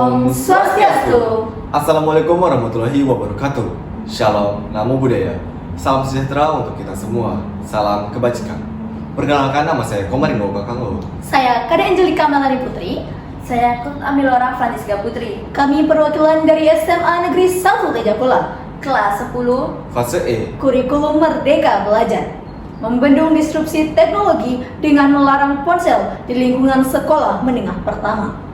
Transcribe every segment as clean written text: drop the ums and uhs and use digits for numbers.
Om Swastiastu. Assalamualaikum warahmatullahi wabarakatuh. Shalom, namo buddhaya. Salam sejahtera untuk kita semua. Salam kebajikan. Perkenalkan, nama saya Komarino Kakanglo. Saya Kade Angelika Melani Putri. Saya Kut Amilora Francisca Putri. Kami perwakilan dari SMA Negeri 1 Tejapula, kelas 10, Fase E. Kurikulum Merdeka Belajar. Membendung disrupsi teknologi dengan melarang ponsel di lingkungan sekolah menengah pertama.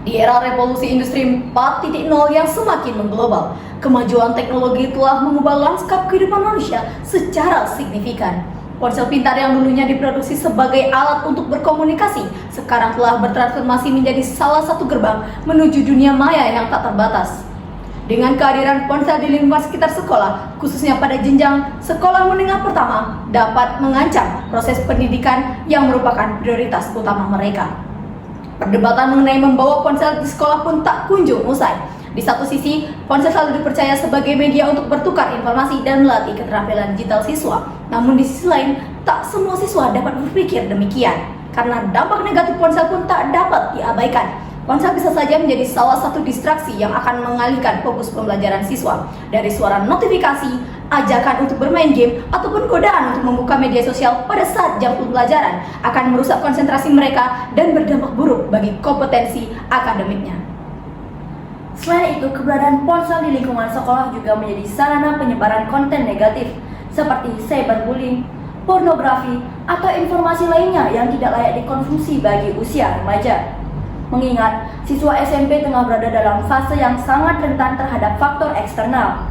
Di era revolusi industri 4.0 yang semakin mengglobal, kemajuan teknologi telah mengubah lanskap kehidupan manusia secara signifikan. Ponsel pintar yang dulunya diproduksi sebagai alat untuk berkomunikasi, sekarang telah bertransformasi menjadi salah satu gerbang menuju dunia maya yang tak terbatas. Dengan kehadiran ponsel di lingkungan sekitar sekolah, khususnya pada jenjang sekolah menengah pertama, dapat mengancam proses pendidikan yang merupakan prioritas utama mereka. Perdebatan mengenai membawa ponsel di sekolah pun tak kunjung usai. Di satu sisi, ponsel selalu dipercaya sebagai media untuk bertukar informasi dan melatih keterampilan digital siswa. Namun di sisi lain, tak semua siswa dapat berpikir demikian, karena dampak negatif ponsel pun tak dapat diabaikan. Ponsel bisa saja menjadi salah satu distraksi yang akan mengalihkan fokus pembelajaran siswa dari suara notifikasi, ajakan untuk bermain game, ataupun godaan untuk membuka media sosial pada saat jam pembelajaran akan merusak konsentrasi mereka dan berdampak buruk bagi kompetensi akademiknya. Selain itu, keberadaan ponsel di lingkungan sekolah juga menjadi sarana penyebaran konten negatif seperti cyberbullying, pornografi, atau informasi lainnya yang tidak layak dikonsumsi bagi usia remaja. Mengingat siswa SMP tengah berada dalam fase yang sangat rentan terhadap faktor eksternal.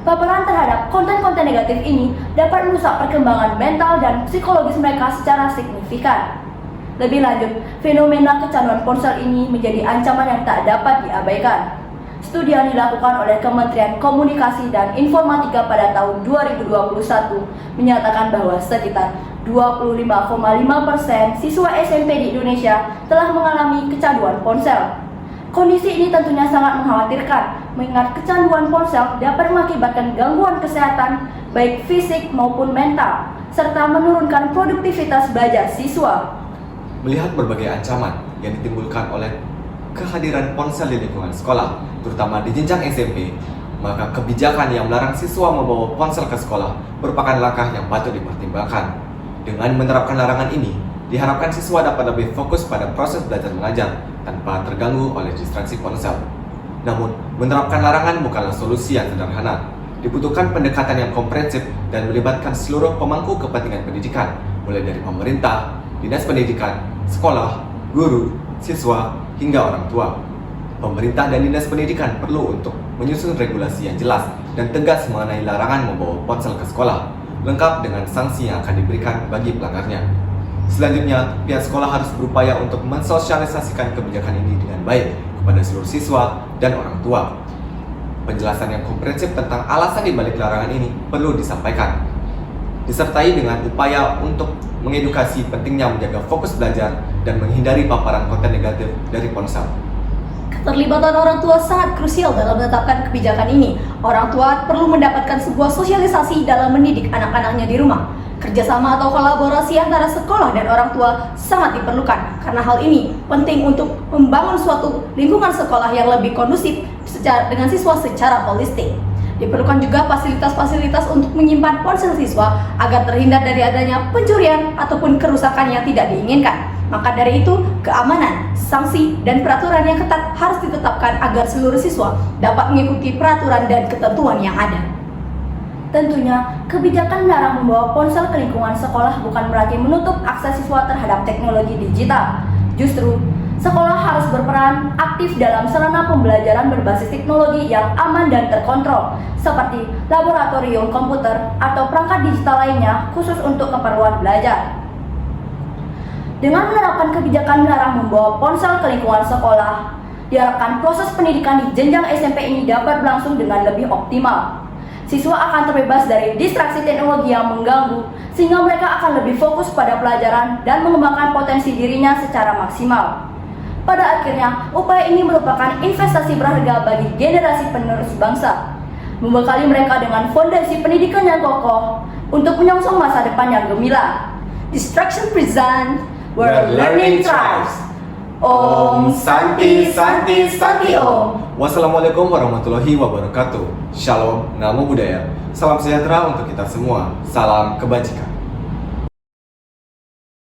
Paparan terhadap konten-konten negatif ini dapat merusak perkembangan mental dan psikologis mereka secara signifikan. Lebih lanjut, fenomena kecanduan ponsel ini menjadi ancaman yang tak dapat diabaikan. Studi yang dilakukan oleh Kementerian Komunikasi dan Informatika pada tahun 2021 menyatakan bahwa sekitar 25,5% siswa SMP di Indonesia telah mengalami kecanduan ponsel. Kondisi ini tentunya sangat mengkhawatirkan, mengingat kecanduan ponsel dapat mengakibatkan gangguan kesehatan baik fisik maupun mental, serta menurunkan produktivitas belajar siswa. Melihat berbagai ancaman yang ditimbulkan oleh kehadiran ponsel di lingkungan sekolah, terutama di jenjang SMP, maka kebijakan yang melarang siswa membawa ponsel ke sekolah merupakan langkah yang patut dipertimbangkan. Dengan menerapkan larangan ini, diharapkan siswa dapat lebih fokus pada proses belajar mengajar tanpa terganggu oleh distraksi ponsel. Namun, menerapkan larangan bukanlah solusi yang sederhana. Dibutuhkan pendekatan yang komprehensif dan melibatkan seluruh pemangku kepentingan pendidikan, mulai dari pemerintah, dinas pendidikan, sekolah, guru, siswa, hingga orang tua. Pemerintah dan dinas pendidikan perlu untuk menyusun regulasi yang jelas dan tegas mengenai larangan membawa ponsel ke sekolah, lengkap dengan sanksi yang akan diberikan bagi pelanggarnya. Selanjutnya, pihak sekolah harus berupaya untuk mensosialisasikan kebijakan ini dengan baik kepada seluruh siswa dan orang tua. Penjelasan yang komprehensif tentang alasan dibalik larangan ini perlu disampaikan, disertai dengan upaya untuk mengedukasi pentingnya menjaga fokus belajar dan menghindari paparan konten negatif dari ponsel. Keterlibatan orang tua sangat krusial dalam menetapkan kebijakan ini. Orang tua perlu mendapatkan sebuah sosialisasi dalam mendidik anak-anaknya di rumah. Kerjasama atau kolaborasi antara sekolah dan orang tua sangat diperlukan, karena hal ini penting untuk membangun suatu lingkungan sekolah yang lebih kondusif dengan siswa secara holistik. Diperlukan juga fasilitas-fasilitas untuk menyimpan ponsel siswa agar terhindar dari adanya pencurian ataupun kerusakan yang tidak diinginkan. Maka dari itu, keamanan, sanksi, dan peraturan yang ketat harus ditetapkan agar seluruh siswa dapat mengikuti peraturan dan ketentuan yang ada. Tentunya, kebijakan melarang membawa ponsel ke lingkungan sekolah bukan berarti menutup akses siswa terhadap teknologi digital. Justru, sekolah harus berperan aktif dalam sarana pembelajaran berbasis teknologi yang aman dan terkontrol, seperti laboratorium komputer atau perangkat digital lainnya khusus untuk keperluan belajar. Dengan menerapkan kebijakan melarang membawa ponsel ke lingkungan sekolah, diharapkan proses pendidikan di jenjang SMP ini dapat berlangsung dengan lebih optimal. Siswa akan terbebas dari distraksi teknologi yang mengganggu, sehingga mereka akan lebih fokus pada pelajaran dan mengembangkan potensi dirinya secara maksimal. Pada akhirnya, upaya ini merupakan investasi berharga bagi generasi penerus bangsa, membekali mereka dengan fondasi pendidikan yang kokoh untuk menyongsong masa depan yang gemilang. Distraction present, where learning thrives. Om Santi Santi Santi Om. Wassalamualaikum warahmatullahi wabarakatuh. Shalom, namo buddhaya. Salam sejahtera untuk kita semua. Salam kebajikan.